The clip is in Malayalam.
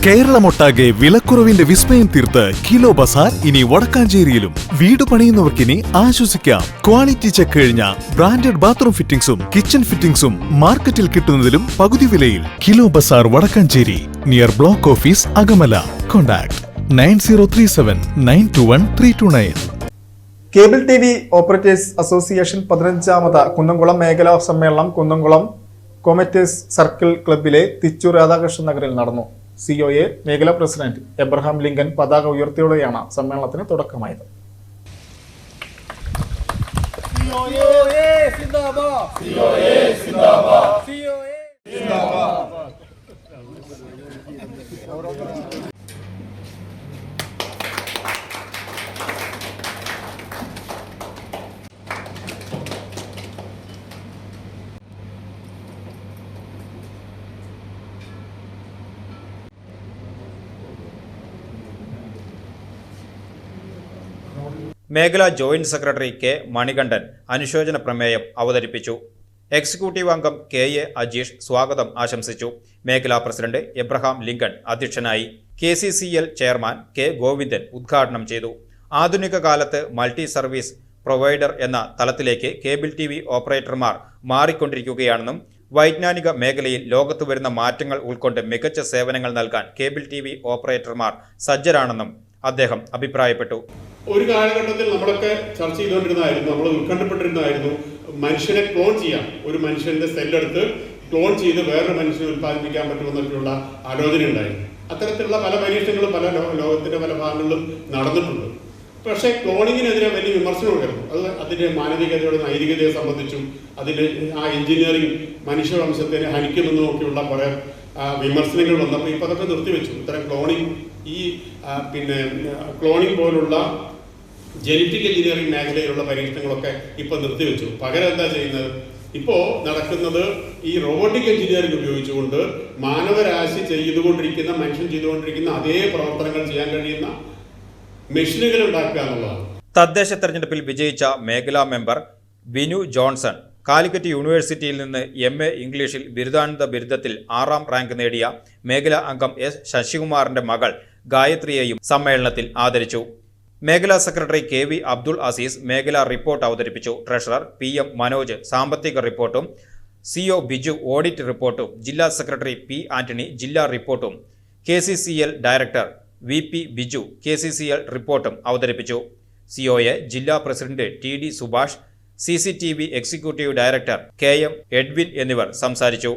കേരളമൊട്ടാകെ വിലക്കുറവിന്റെ വിസ്മയം തീർത്ത് കിലോ ബസാർ ഇനി വടക്കാഞ്ചേരിയിലും. വീട് പണിയുന്നവർക്കിനി ആശ്വസിക്കാം. ക്വാളിറ്റി ചെക്ക് കഴിഞ്ഞ ബ്രാൻഡഡ് ബാത്റൂം ഫിറ്റിംഗ്സും കിച്ചൺ ഫിറ്റിംഗ്സും മാർക്കറ്റിൽ കിട്ടുന്നതിലും പകുതി വിലയിൽ. Kilo bazaar Vadakkanchery, near block office Akamala. Contact 9037921329. Cable TV operators association 15ാമത് കുന്നംകുളം മേഖലാ സമ്മേളനം കുന്നംകുളം കൊമറ്റേഴ്സ് സർക്കിൾ ക്ലബിലെ തിച്ചൂർ രാധാകൃഷ്ണൻ നഗറിൽ നടന്നു. COA മേഖലാ പ്രസിഡന്റ് എബ്രഹാം ലിങ്കൻ പതാക ഉയർത്തിയോടെയാണ് സമ്മേളനത്തിന് തുടക്കമായത്. മേഖലാ ജോയിന്റ് സെക്രട്ടറി കെ മണികണ്ഠൻ അനുശോചന പ്രമേയം അവതരിപ്പിച്ചു. എക്സിക്യൂട്ടീവ് അംഗം KA അജീഷ് സ്വാഗതം ആശംസിച്ചു. മേഖലാ പ്രസിഡന്റ് എബ്രഹാം ലിങ്കൺ അധ്യക്ഷനായി. KCCL ചെയർമാൻ K ഗോവിന്ദൻ ഉദ്ഘാടനം ചെയ്തു. ആധുനിക കാലത്ത് മൾട്ടി സർവീസ് പ്രൊവൈഡർ എന്ന തലത്തിലേക്ക് കേബിൾ TV ഓപ്പറേറ്റർമാർ മാറിക്കൊണ്ടിരിക്കുകയാണെന്നും വൈജ്ഞാനിക മേഖലയിൽ ലോകത്ത് വരുന്ന മാറ്റങ്ങൾ ഉൾക്കൊണ്ട് മികച്ച സേവനങ്ങൾ നൽകാൻ കേബിൾ TV ഓപ്പറേറ്റർമാർ സജ്ജരാണെന്നും അദ്ദേഹം അഭിപ്രായപ്പെട്ടു. ഒരു കാലഘട്ടത്തിൽ നമ്മളൊക്കെ ചർച്ച ചെയ്തുകൊണ്ടിരുന്നതായിരുന്നു, നമ്മൾ ഉത്കണ്ഠപ്പെട്ടിരുന്നതായിരുന്നു, മനുഷ്യനെ ക്ലോൺ ചെയ്യാം, ഒരു മനുഷ്യന്റെ സെല്ലെടുത്ത് ക്ലോൺ ചെയ്ത് വേറൊരു മനുഷ്യനെ ഉത്പാദിപ്പിക്കാൻ പറ്റുമെന്നൊക്കെയുള്ള ആലോചന ഉണ്ടായിരുന്നു. അത്തരത്തിലുള്ള പല പരീക്ഷണങ്ങളും പല ലോകത്തിന്റെ പല ഭാഗങ്ങളിലും നടന്നിട്ടുണ്ട്. പക്ഷേ ക്ലോണിങ്ങിനെതിരെ വലിയ വിമർശനം ഉയർന്നു. അത് അതിന്റെ മാനവികതയുടെ നൈതികതയെ സംബന്ധിച്ചും അതിന്റെ ആ എഞ്ചിനീയറിംഗ് മനുഷ്യവംശത്തെ ഹനിക്കുമെന്നും ഒക്കെയുള്ള കുറെ വിമർശനങ്ങൾ വന്നപ്പോൾ ഇപ്പൊ അതൊക്കെ നിർത്തിവെച്ചു. ഇത്തരം ക്ലോണിങ് ക്ലോണിങ് പോലുള്ള ജനറ്റിക് എഞ്ചിനീയറിംഗ് മേഖലയിലുള്ള പരീക്ഷണങ്ങളൊക്കെ ഇപ്പൊ നിർത്തിവെച്ചു. പകരം എന്താ ചെയ്യുന്നത്? ഇപ്പോ നടക്കുന്നത് ഈ റോബോട്ടിക് എഞ്ചിനീയറിംഗ് ഉപയോഗിച്ചുകൊണ്ട് മാനവരാശി ചെയ്തുകൊണ്ടിരിക്കുന്ന മനുഷ്യൻ ചെയ്തുകൊണ്ടിരിക്കുന്ന അതേ പ്രവർത്തനങ്ങൾ ചെയ്യാൻ കഴിയുന്ന മെഷീനുകൾ ഉണ്ടാക്കുക എന്നുള്ളതാണ്. തദ്ദേശ തെരഞ്ഞെടുപ്പിൽ വിജയിച്ച മേഖലാ മെമ്പർ ബിനു ജോൺസൺ കാലിക്കറ്റ് യൂണിവേഴ്സിറ്റിയിൽ നിന്ന് MA ഇംഗ്ലീഷിൽ ബിരുദാനന്ത ബിരുദത്തിൽ 6ാം റാങ്ക് നേടിയ മേഖലാ അംഗം S ശശികുമാറിന്റെ മകൾ ഗായത്രിയെയും സമ്മേളനത്തിൽ ആദരിച്ചു. മേഖലാ സെക്രട്ടറി KV അബ്ദുൾ അസീസ് മേഖലാ റിപ്പോർട്ട് അവതരിപ്പിച്ചു. ട്രഷറർ PM മനോജ് സാമ്പത്തിക റിപ്പോർട്ടും CO ബിജു ഓഡിറ്റ് റിപ്പോർട്ടും ജില്ലാ സെക്രട്ടറി P ആന്റണി ജില്ലാ റിപ്പോർട്ടും KCCL director VP Biju KCCL റിപ്പോർട്ടും അവതരിപ്പിച്ചു. COA ജില്ലാ president TD Subhash, CCTV executive director KM Edwin എന്നിവർ സംസാരിച്ചു.